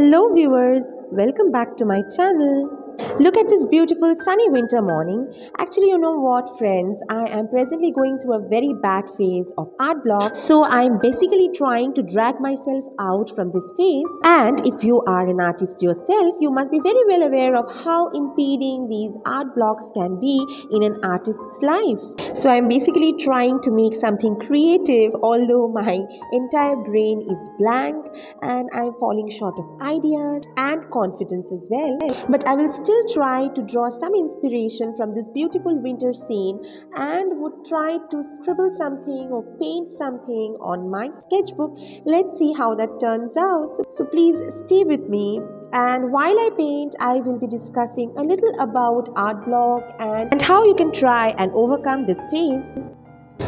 Hello viewers, welcome back to my channel. Look at this beautiful sunny winter morning. Actually, you know what friends, I am presently going through a very bad phase of art block. So I am basically trying to drag myself out from this phase. And if you are an artist yourself, you must be very well aware of how impeding these art blocks can be in an artist's life. So I'm basically trying to make something creative, although my entire brain is blank and I'm falling short of ideas and confidence as well. But I will still try to draw some inspiration from this beautiful winter scene and would try to scribble something or paint something on my sketchbook. Let's see how that turns out. So please stay with me. And while I paint, I will be discussing a little about art block and how you can try and overcome this phase.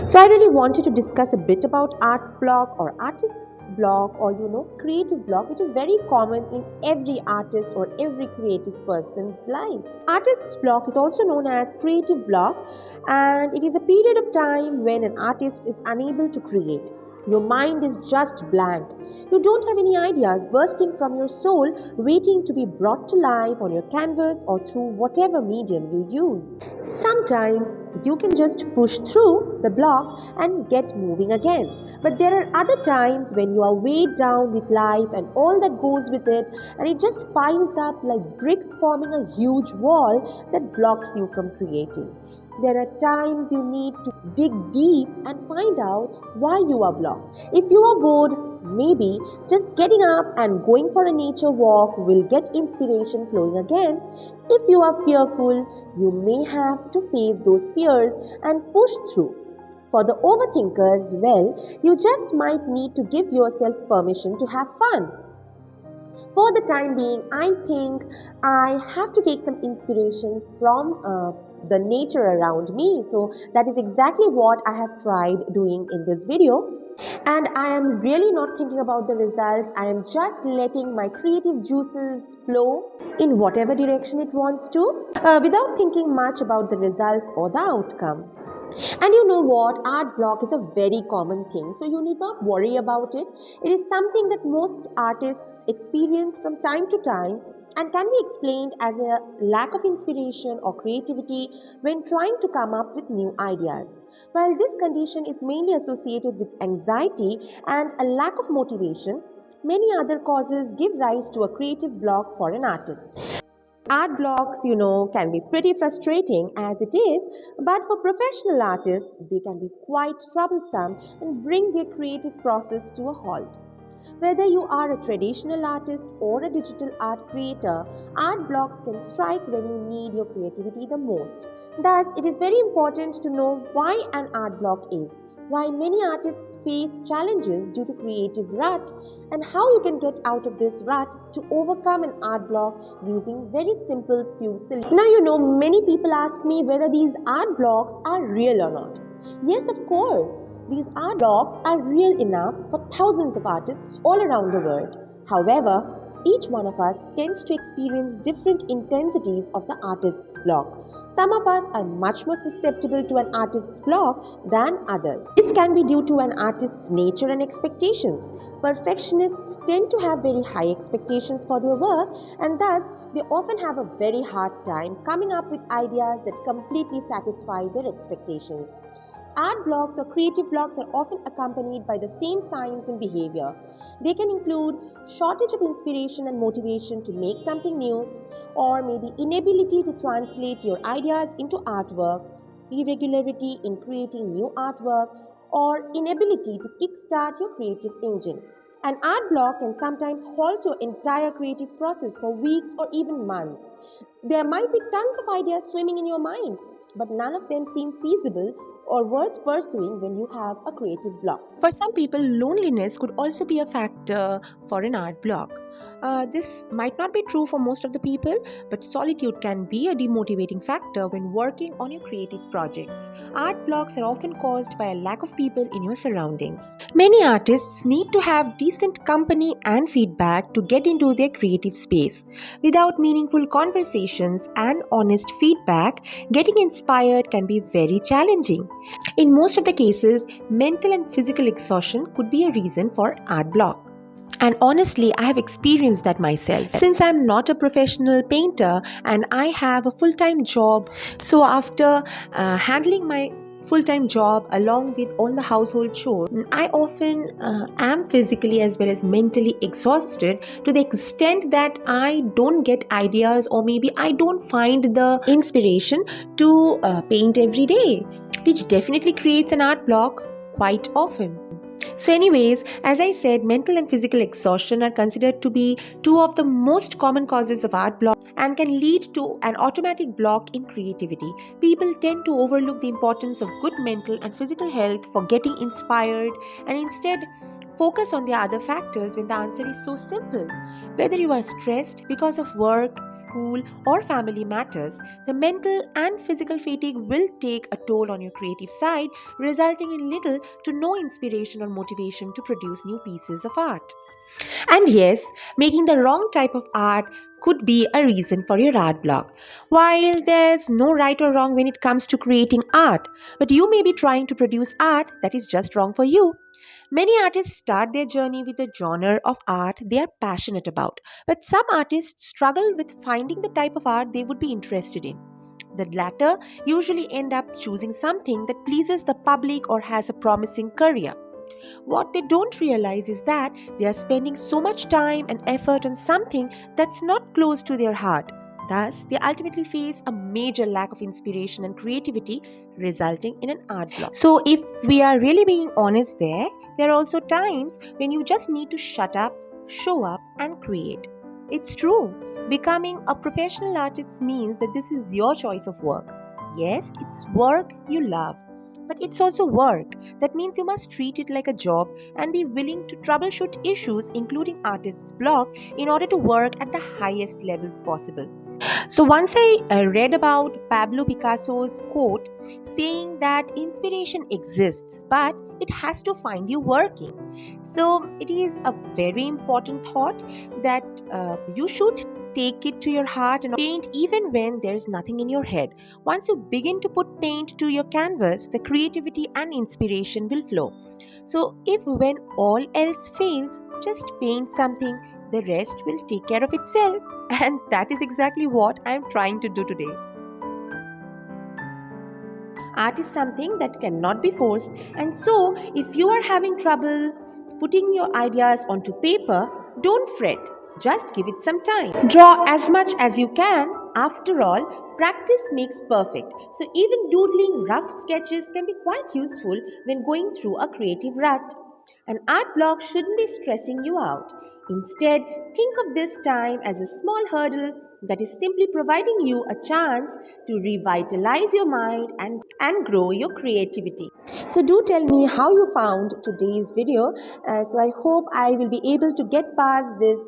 So I really wanted to discuss a bit about art block or artist's block or creative block, which is very common in every artist or every creative person's life. Artist's block is also known as creative block, and it is a period of time when an artist is unable to create. Your mind is just blank. You don't have any ideas bursting from your soul waiting to be brought to life on your canvas or through whatever medium you use. Sometimes you can just push through the block and get moving again. But there are other times when you are weighed down with life and all that goes with it, and it just piles up like bricks, forming a huge wall that blocks you from creating. There are times you need to dig deep and find out why you are blocked. If you are bored, maybe just getting up and going for a nature walk will get inspiration flowing again. If you are fearful, you may have to face those fears and push through. For the overthinkers, well, you just might need to give yourself permission to have fun. For the time being, I think I have to take some inspiration from the nature around me. So that is exactly what I have tried doing in this video. And I am really not thinking about the results. I am just letting my creative juices flow in whatever direction it wants to, without thinking much about the results or the outcome. And you know what? Art block is a very common thing, so you need not worry about it. It is something that most artists experience from time to time and can be explained as a lack of inspiration or creativity when trying to come up with new ideas. While this condition is mainly associated with anxiety and a lack of motivation, many other causes give rise to a creative block for an artist. Art blocks, can be pretty frustrating as it is, but for professional artists, they can be quite troublesome and bring their creative process to a halt. Whether you are a traditional artist or a digital art creator, art blocks can strike when you need your creativity the most. Thus, it is very important to know why an art block is, why many artists face challenges due to creative rut, and how you can get out of this rut to overcome an art block using very simple few solutions. Now many people ask me whether these art blocks are real or not. Yes, of course, these art blocks are real enough for thousands of artists all around the world. However, each one of us tends to experience different intensities of the artist's block. Some of us are much more susceptible to an artist's block than others. This can be due to an artist's nature and expectations. Perfectionists tend to have very high expectations for their work, and thus they often have a very hard time coming up with ideas that completely satisfy their expectations. Art blocks or creative blocks are often accompanied by the same signs and behavior. They can include shortage of inspiration and motivation to make something new, or maybe inability to translate your ideas into artwork, irregularity in creating new artwork, or inability to kickstart your creative engine. An art block can sometimes halt your entire creative process for weeks or even months. There might be tons of ideas swimming in your mind, but none of them seem feasible or worth pursuing when you have a creative block. For some people, loneliness could also be a factor for an art block. This might not be true for most of the people, but solitude can be a demotivating factor when working on your creative projects. Art blocks are often caused by a lack of people in your surroundings. Many artists need to have decent company and feedback to get into their creative space. Without meaningful conversations and honest feedback, getting inspired can be very challenging. In most of the cases, mental and physical exhaustion could be a reason for art block. And honestly, I have experienced that myself. Since I'm not a professional painter and I have a full time job, so after handling my full time job along with all the household chores, I often am physically as well as mentally exhausted to the extent that I don't get ideas, or maybe I don't find the inspiration to paint every day, which definitely creates an art block quite often. So, anyways, as I said, mental and physical exhaustion are considered to be two of the most common causes of art block and can lead to an automatic block in creativity. People tend to overlook the importance of good mental and physical health for getting inspired and instead focus on the other factors when the answer is so simple. Whether you are stressed because of work, school, or family matters, the mental and physical fatigue will take a toll on your creative side, resulting in little to no inspiration or motivation to produce new pieces of art. And yes, making the wrong type of art could be a reason for your art block. While there's no right or wrong when it comes to creating art, but you may be trying to produce art that is just wrong for you. Many artists start their journey with a genre of art they are passionate about, but some artists struggle with finding the type of art they would be interested in. The latter usually end up choosing something that pleases the public or has a promising career. What they don't realize is that they are spending so much time and effort on something that's not close to their heart. Thus, they ultimately face a major lack of inspiration and creativity, resulting in an art block. So, if we are really being honest there are also times when you just need to shut up, show up, and create. It's true. Becoming a professional artist means that this is your choice of work. Yes, it's work you love, but it's also work. That means you must treat it like a job and be willing to troubleshoot issues, including artist's block, in order to work at the highest levels possible. So, once I read about Pablo Picasso's quote saying that inspiration exists, but it has to find you working. So, it is a very important thought that you should take it to your heart and paint even when there's nothing in your head. Once you begin to put paint to your canvas, the creativity and inspiration will flow. So, if when all else fails, just paint something, the rest will take care of itself. And that is exactly what I am trying to do today. Art is something that cannot be forced, and so if you are having trouble putting your ideas onto paper, don't fret. Just give it some time. Draw as much as you can. After all, practice makes perfect. So, even doodling rough sketches can be quite useful when going through a creative rut. An art block shouldn't be stressing you out. Instead, think of this time as a small hurdle that is simply providing you a chance to revitalize your mind and grow your creativity. So, do tell me how you found today's video. So, I hope I will be able to get past this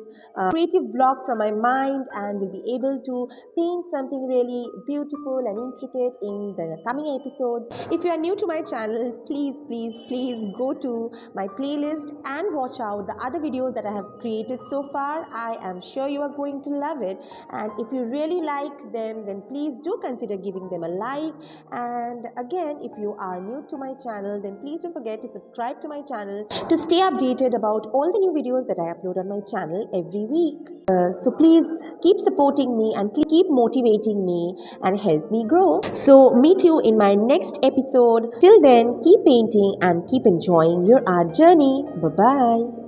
creative block from my mind and will be able to paint something really beautiful and intricate in the coming episodes. If you are new to my channel, please go to my playlist and watch out the other videos that I have created so far. I am sure you are going to love it, and if you really like them, then please do consider giving them a like. And again, if you are new to my channel, then please don't forget to subscribe to my channel to stay updated about all the new videos that I upload on my channel every week. So please keep supporting me and keep motivating me and help me grow. So meet you in my next episode. Till then, keep painting and keep enjoying your art journey. Bye bye.